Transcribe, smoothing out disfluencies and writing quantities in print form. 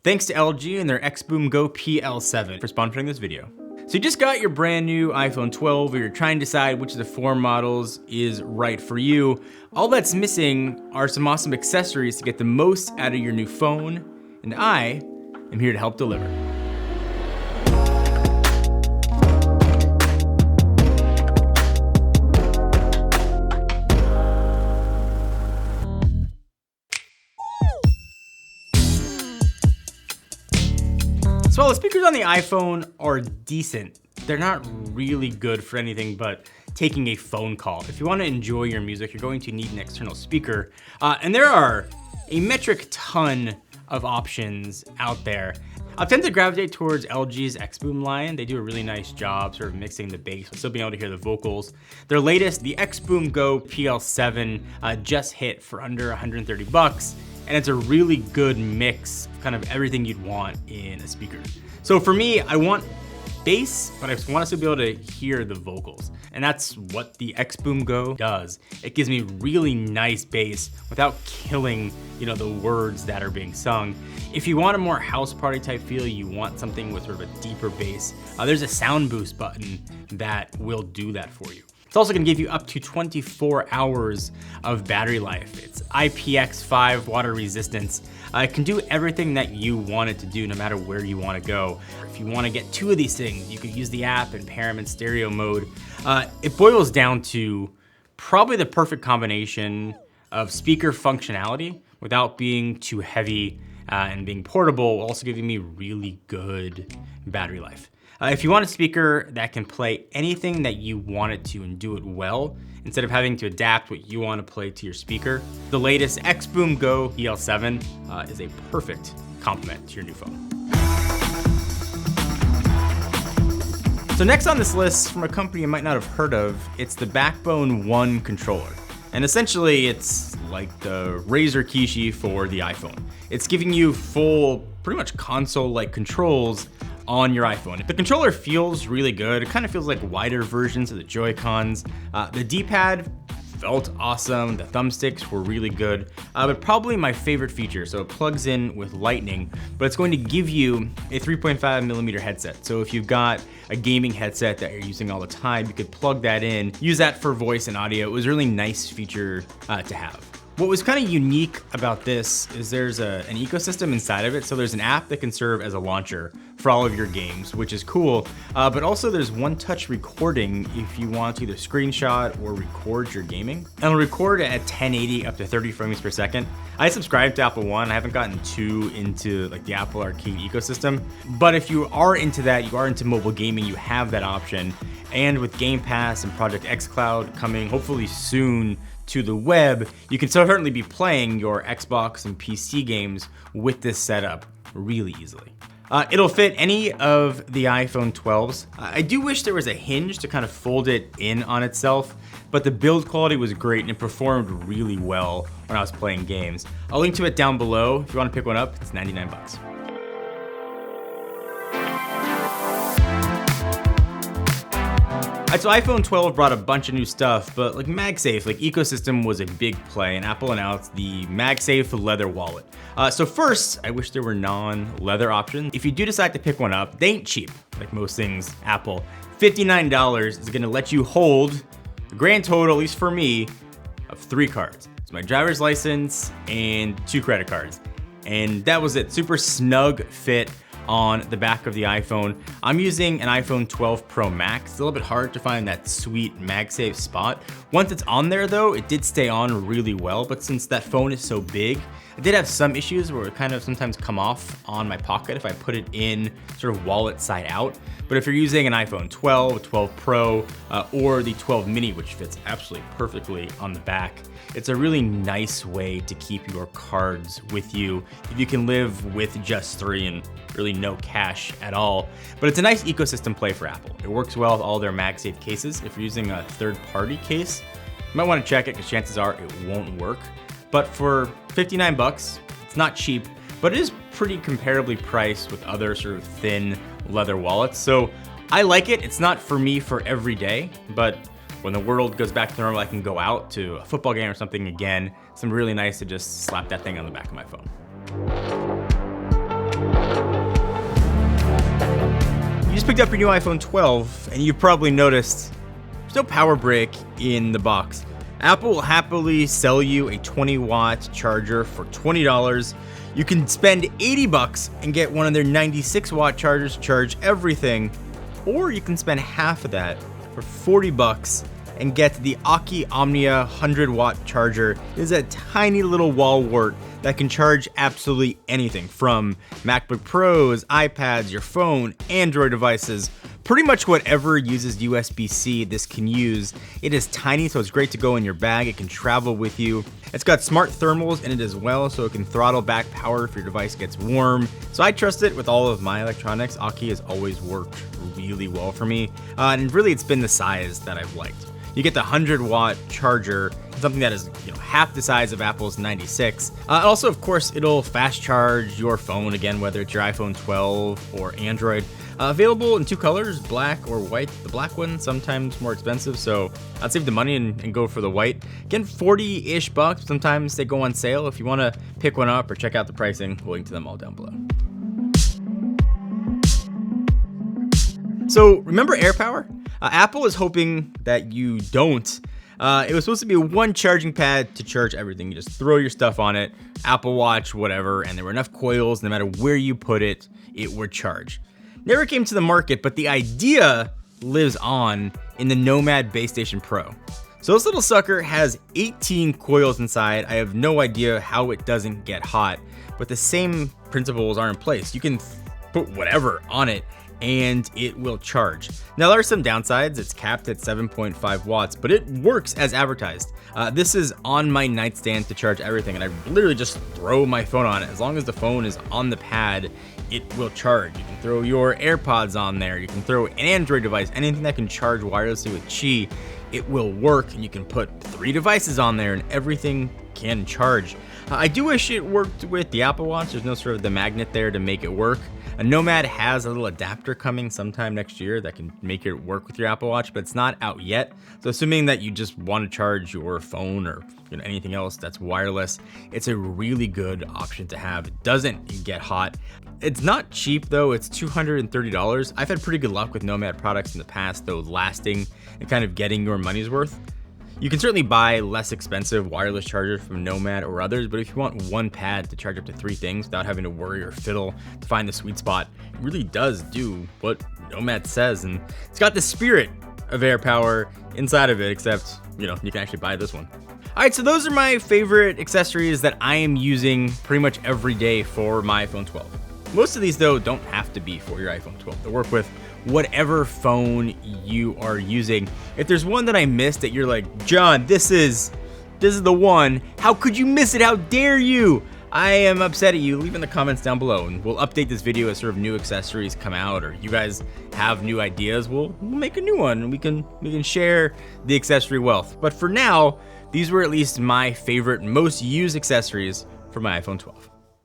Thanks to LG and their XBOOM Go PL7 for sponsoring this video. So you just got your brand new iPhone 12, or you're trying to decide which of the 4 models is right for you. All that's missing are some awesome accessories to get the most out of your new phone, and I am here to help deliver. So while the speakers on the iPhone are decent, they're not really good for anything but taking a phone call. If you want to enjoy your music, you're going to need an external speaker. And there are a metric ton of options out there. I tend to gravitate towards LG's XBOOM line. They do a really nice job sort of mixing the bass, but still being able to hear the vocals. Their latest, the XBOOM Go PL7, just hit for under 130 bucks. And it's a really good mix of kind of everything you'd want in a speaker. So for me, I want bass, but I just want us to be able to hear the vocals. And that's what the XBOOM Go does. It gives me really nice bass without killing, the words that are being sung. If you want a more house party type feel, you want something with sort of a deeper bass, there's a sound boost button that will do that for you. It's also gonna give you up to 24 hours of battery life. It's IPX5 water resistance. It can do everything that you want it to do, no matter where you wanna go. If you wanna get 2 of these things, you could use the app and pair them in stereo mode. It boils down to probably the perfect combination of speaker functionality without being too heavy and being portable, also giving me really good battery life. If you want a speaker that can play anything that you want it to and do it well, instead of having to adapt what you want to play to your speaker, the latest XBOOM Go PL7 is a perfect complement to your new phone. So next on this list, from a company you might not have heard of, it's the Backbone One controller. And essentially it's like the Razer Kishi for the iPhone. It's giving you full, pretty much console-like controls on your iPhone. The controller feels really good. It kind of feels like wider versions of the Joy-Cons. The D-pad felt awesome. The thumbsticks were really good, but probably my favorite feature. So it plugs in with Lightning, but it's going to give you a 3.5mm headset. So if you've got a gaming headset that you're using all the time, you could plug that in, use that for voice and audio. It was a really nice feature to have. What was kind of unique about this is there's an ecosystem inside of it. So there's an app that can serve as a launcher for all of your games, which is cool. But also there's one-touch recording if you want to either screenshot or record your gaming. And it'll record at 1080 up to 30 frames per second. I subscribe to Apple One. I haven't gotten too into like the Apple Arcade ecosystem. But if you are into that, you are into mobile gaming, you have that option. And with Game Pass and Project xCloud coming hopefully soon to the web, you can certainly be playing your Xbox and PC games with this setup really easily. It'll fit any of the iPhone 12s. I do wish there was a hinge to kind of fold it in on itself, but the build quality was great and it performed really well when I was playing games. I'll link to it down below. If you want to pick one up, it's 99 bucks. So iPhone 12 brought a bunch of new stuff, but like MagSafe, like ecosystem was a big play, and Apple announced the MagSafe leather wallet. So first, I wish there were non-leather options. If you do decide to pick one up, they ain't cheap, like most things Apple. $59 is gonna let you hold a grand total, at least for me, of 3 cards. It's my driver's license and 2 credit cards. And that was it, super snug fit on the back of the iPhone. I'm using an iPhone 12 Pro Max. It's a little bit hard to find that sweet MagSafe spot. Once it's on there though, it did stay on really well, but since that phone is so big, I did have some issues where it kind of sometimes come off on my pocket if I put it in sort of wallet side out. But if you're using an iPhone 12, 12 Pro, or the 12 mini, which fits absolutely perfectly on the back, it's a really nice way to keep your cards with you if you can live with just 3 and really no cash at all. But it's a nice ecosystem play for Apple. It works well with all their MagSafe cases. If you're using a third-party case, you might want to check it because chances are it won't work. But for 59 bucks, it's not cheap, but it is pretty comparably priced with other sort of thin leather wallets. So I like it. It's not for me for every day, but when the world goes back to normal, I can go out to a football game or something again. It's really nice to just slap that thing on the back of my phone. just picked up your new iPhone 12, and you've probably noticed there's no power brick in the box. Apple will happily sell you a 20-watt charger for $20. You can spend $80 and get one of their 96-watt chargers to charge everything, or you can spend half of that for $40 and get the Aukey Omnia 100-watt charger. It is a tiny little wall wart that can charge absolutely anything from MacBook Pros, iPads, your phone, Android devices, pretty much whatever uses USB-C this can use. It is tiny, so it's great to go in your bag. It can travel with you. It's got smart thermals in it as well, so it can throttle back power if your device gets warm. So I trust it with all of my electronics. Aukey has always worked really well for me, and really it's been the size that I've liked. You get the 100-watt charger, something that is half the size of Apple's 96. Also, of course, it'll fast charge your phone, again, whether it's your iPhone 12 or Android. Available in two colors, black or white. The black one sometimes more expensive, so I'd save the money and go for the white. Again, 40-ish bucks. Sometimes they go on sale. If you want to pick one up or check out the pricing, we'll link to them all down below. So remember AirPower? Apple is hoping that you don't. It was supposed to be one charging pad to charge everything. You just throw your stuff on it, Apple Watch, whatever, and there were enough coils, no matter where you put it, it would charge. Never came to the market, but the idea lives on in the Nomad Base Station Pro. So this little sucker has 18 coils inside. I have no idea how it doesn't get hot, but the same principles are in place. You can put whatever on it and it will charge. Now there are some downsides. It's capped at 7.5 watts, but it works as advertised. This is on my nightstand to charge everything, and I literally just throw my phone on it. As long as the phone is on the pad, it will charge. You can throw your AirPods on there. You can throw an Android device, anything that can charge wirelessly with Qi, it will work, and you can put 3 devices on there and everything can charge. I do wish it worked with the Apple Watch. There's no sort of the magnet there to make it work. A Nomad has a little adapter coming sometime next year that can make it work with your Apple Watch, but it's not out yet. So assuming that you just want to charge your phone or anything else that's wireless, it's a really good option to have. It doesn't get hot. It's not cheap though, it's $230. I've had pretty good luck with Nomad products in the past, though, lasting and kind of getting your money's worth. You can certainly buy less expensive wireless chargers from Nomad or others, but if you want one pad to charge up to 3 things without having to worry or fiddle to find the sweet spot, it really does do what Nomad says, and it's got the spirit of AirPower inside of it, except, you can actually buy this one. All right, so those are my favorite accessories that I am using pretty much every day for my iPhone 12. Most of these, though, don't have to be for your iPhone 12. They work with whatever phone you are using. If there's one that I missed that you're like, John, this is the one, how could you miss it? How dare you? I am upset at you. Leave in the comments down below, and we'll update this video as sort of new accessories come out, or you guys have new ideas. We'll make a new one, and we can share the accessory wealth. But for now, these were at least my favorite, most used accessories for my iPhone 12.